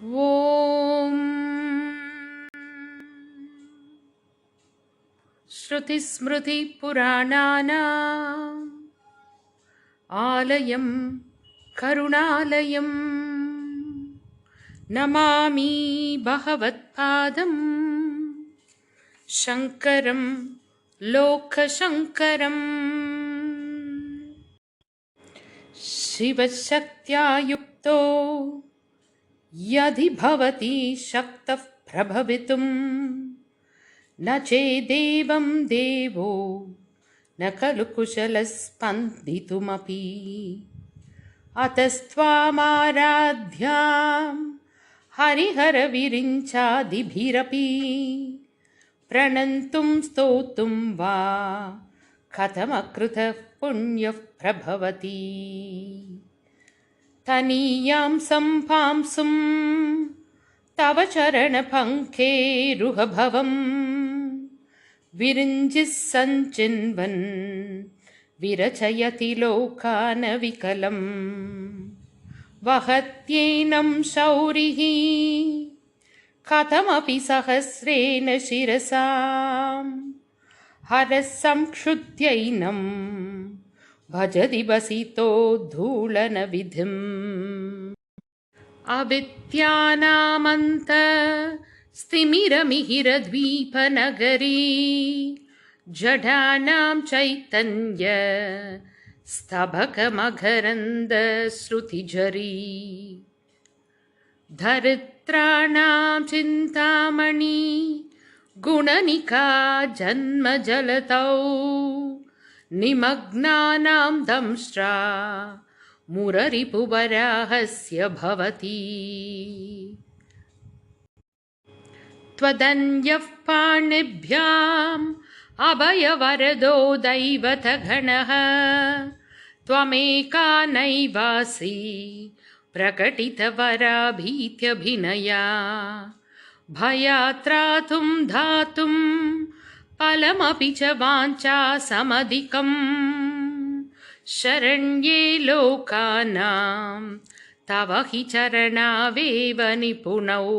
ॐ श्रुतिस्मृतिपुराणानाम् आलयं करुणालयं नमामि भगवत्पादं शङ्करं लोकशङ्करम्। शिवशक्त्या युक्तो यदि भवति शक्तः प्रभवितुं न चेदेवं देवो न खलु कुशलः स्पन्दितुमपि। अतस्त्वामाराध्यां हरिहरविरिञ्चादिभिरपि प्रणन्तुं स्तोतुं वा कथमकृतः पुण्यः प्रभवति। तनीयां सम्पांसुं तव चरणपङ्केरुहभवं विरिञ्जिः सञ्चिन्वन् विरचयति लोकानविकलम्। वहत्येनं शौरिः कथमपि सहस्रेण शिरसां हरः संक्षुद्यैनं भजति वसितो धूलनविधिम्। अविद्यानामन्त स्तिमिरमिहिरद्वीपनगरी जडानां चैतन्य स्तबकमकरन्दश्रुतिझरी दरिद्राणां चिन्तामणि गुणनिका जन्मजलतौ निमग्नानां दंष्ट्रा मुररिपुवराहस्य भवति। त्वदन्यः पाणिभ्याम् अभयवरदो दैवतगणः त्वमेका नैवासि प्रकटितवराभीत्यभिनया। भयात्रातुं धातुं फलमपि च वाञ्छा समधिकम् शरण्ये लोकानां तव हि चरणावेव निपुणौ।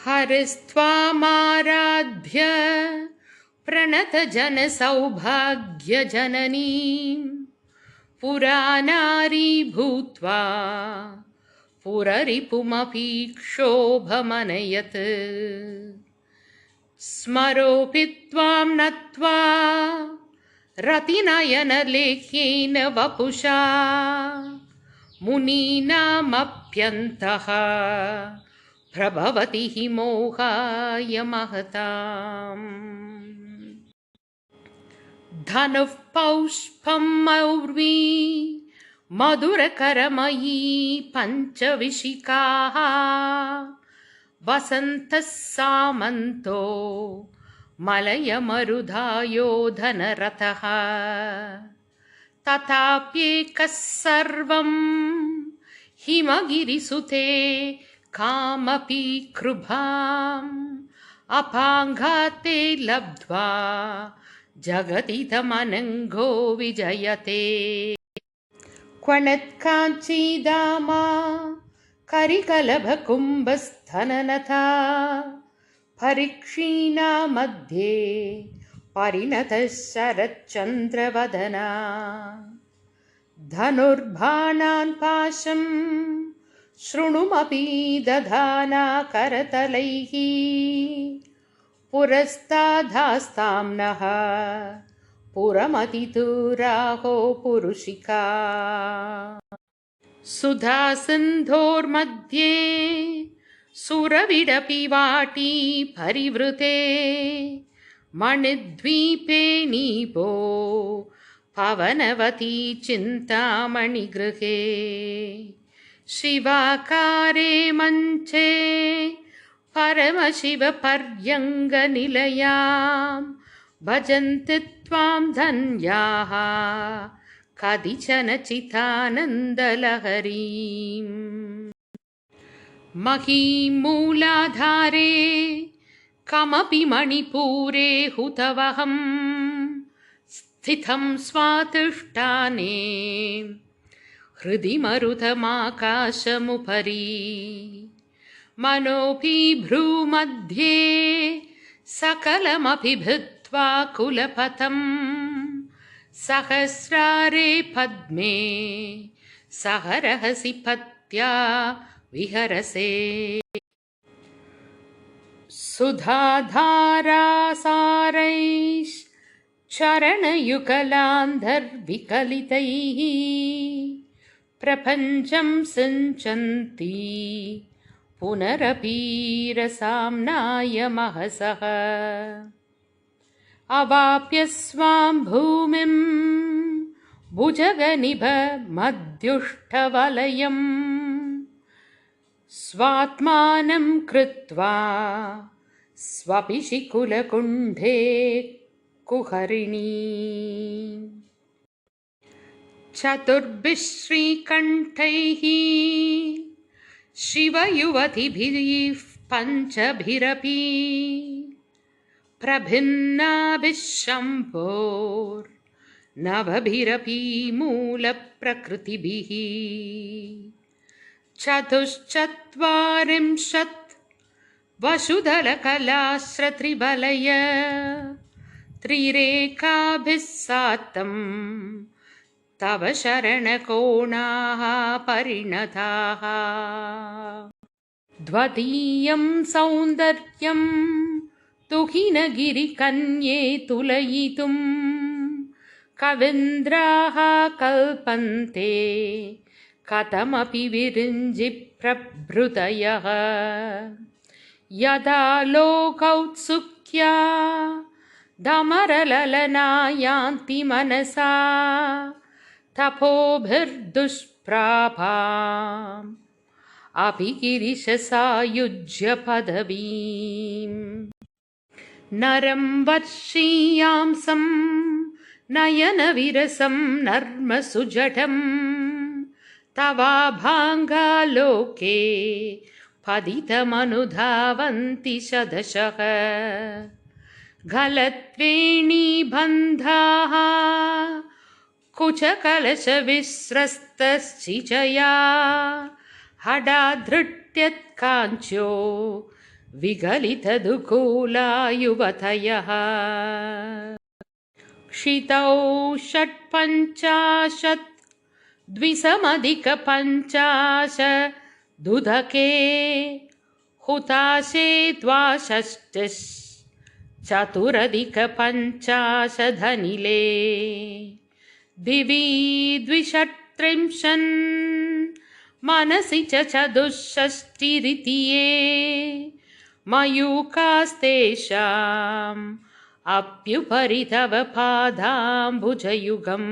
हरिस्त्वामाराध्य प्रणतजनसौभाग्यजननीं पुरानारी भूत्वा पुररिपुमपि क्षोभमनयत्। स्मरोऽपि त्वां नत्वा रतिनयनलेख्येन वपुषा मुनीनामप्यन्तः प्रभवति हि मोहाय महताम्। धनुः पौष्पं मौर्वी मधुरकरमयी पञ्चविशिखाः वसन्तः सामन्तो मलयमरुधायो धनरथः। तथाप्येकः सर्वं हिमगिरिसुते कामपि कृभाम् अपाङ्घाते लब्ध्वा जगदिदमनङ्गो विजयते। क्वणत्काञ्चीदामा करिकलभकुम्भस्थननथा परिक्षीणा मध्ये परिणतः शरच्चन्द्रवदना। धनुर्बाणान् पाशं शृणुमपि दधाना करतलैः पुरस्तादास्तां नः पुरमतितुराहो पुरुषिका। सुधासिन्धोर्मध्ये सुरविडपि वाटी परिवृते मणिद्वीपे नीपो पवनवती चिन्तामणिगृहे। शिवाकारे मञ्चे परमशिवपर्यङ्गनिलयां भजन्ति त्वां धन्याः कतिचन चितानन्दलहरीम्। महीमूलाधारे कमपि मणिपूरे हुतवहं स्थितं स्वातिष्ठाने हृदि मरुतमाकाशमुपरि मनोऽपि भ्रूमध्ये सकलमपि भित्त्वा कुलपथं सहस्रारे पद्मे सहरहसि पत्या विहरसे सुधाधारासारैश्चरणयुगलान्धर्विकलितैः प्रपञ्चं सिञ्चन्ति पुनरपि रसाम्नाय महसः अवाप्य स्वां भूमिं भुजगनिभमद्युष्टवलयं स्वात्मानं कृत्वा स्वपिशिकुलकुण्ठे कुहरिणी चतुर्भिः श्रीकण्ठैः शिवयुवतिभिः पञ्चभिरपि प्रभिन्नाभिः शम्भोर्नवभिरपि मूलप्रकृतिभिः चतुश्चत्वारिंशत् वसुधलकलाश्रत्रिवलय त्रिरेखाभिः सातं तव शरणकोणाः परिणताः द्वितीयं सौन्दर्यं तुहिनगिरिकन्ये तुलयितुं कवीन्द्राः कल्पन्ते कथमपि विरिञ्जि प्रभृतयः यदा लोकौत्सुक्या दमरललना यान्ति मनसा तपोभिर्दुष्प्राभाम् अपि गिरिशसायुज्य पदवीम् नरं वर्षीयांसं नयनविरसं नर्मसुजटं तवाभाङ्गालोके पतितमनुधावन्ति शदशः गलत्वेणीबन्धाः कुचकलशविस्रस्तश्चिचया हठाद्धृट्यत्काञ्चो विगलितदुकूला युवतयः क्षितौ 50 द्विसमधिकपञ्चाशदुदके हुताशे 62 चतुरधिकपञ्चाशदनिले दिवि 32 मनसि च 64 मयूखास्तेषाम् अप्युपरि तव पादाम्बुजयुगम्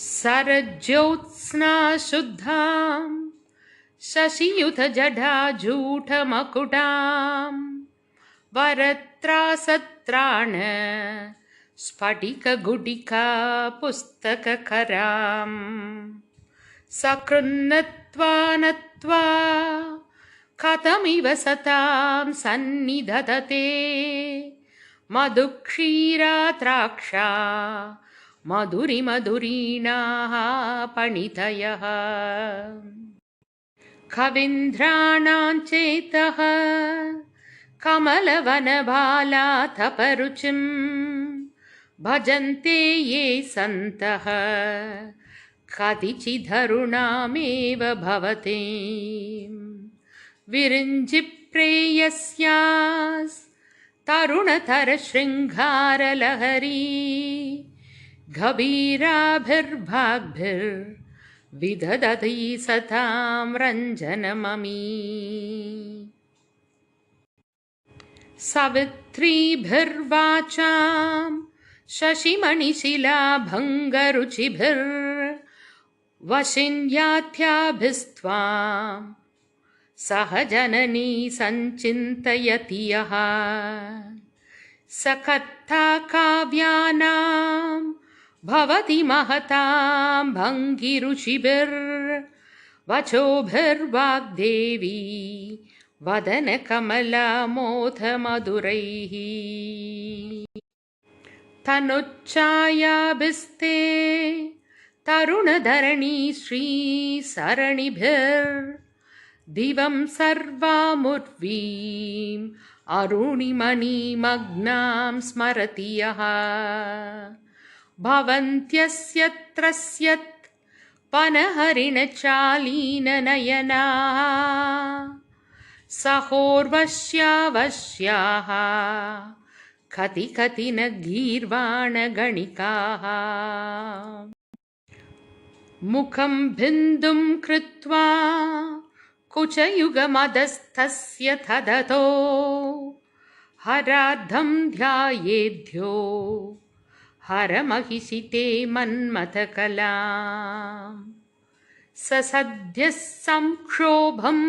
सरज्योत्स्ना शुद्धां शशियुतजटाजूटमकुटां वरत्रासत्राण स्फटिकगुटिका पुस्तककरां सकृन्नत्वा नत्वा कथमिव सतां सन्निधत्ते मधुक्षीराद्राक्षा मधुरिमधुरीणाः पणितयः कवीन्द्राणां चेतः कमलवनबालातपरुचिं भजन्ते ये सन्तः कतिचिदरुणामेव भवते विरिञ्जिप्रेयस्यास्तरुणतरशृङ्गारलहरी गभीराभिर्भाग्भिर्विदधति सतां रञ्जनममी सवित्रीभिर्वाचां शशिमणिशिलाभङ्गरुचिभिर्वशिन्याथ्याभिस्त्वां सहजननी सञ्चिन्तयति यः सकत्था काव्यानां भवति महतां भङ्गिरुचिभिर्वचोभिर्वाग्देवी वदनकमलामोथमधुरैः तनुच्छायाभिस्ते तरुणधरणी श्रीसरणिभिर्दिवं सर्वामुर्वीम् अरुणिमणिमग्नां स्मरति यः भवन्त्यस्यत्रस्यत् पनहरिणचालीननयनाः सहोर्वश्यावश्याः कति कति न गीर्वाणगणिकाः मुखं बिन्दुं कृत्वा कुचयुगमदस्तस्य तदतो हरार्धं ध्यायेद्यो हरमहिषिते मन्मथकला स सद्यः संक्षोभं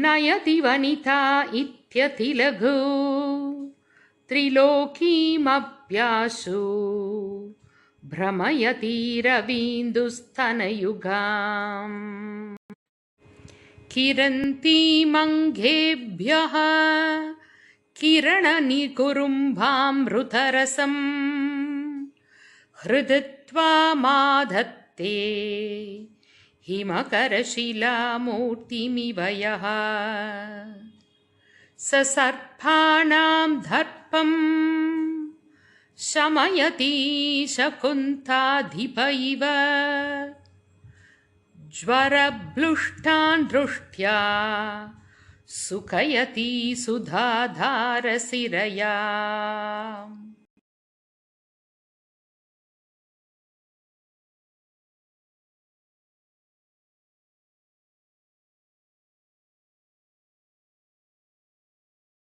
नयति वनिता इत्यतिलघु त्रिलोकीमप्याशु भ्रमयति रवीन्दुस्तनयुगाम् किरन्तीमङ्घेभ्यः किरणनिकुरुम्भामृतरसं हृदित्वा माधत्ते हिमकरशिलामूर्तिमिव यः स सर्पाणां दर्पं शमयति शकुन्ताधिप इव ज्वरब्लुष्टान् दृष्ट्या सुखयति सुधाधारसिरया।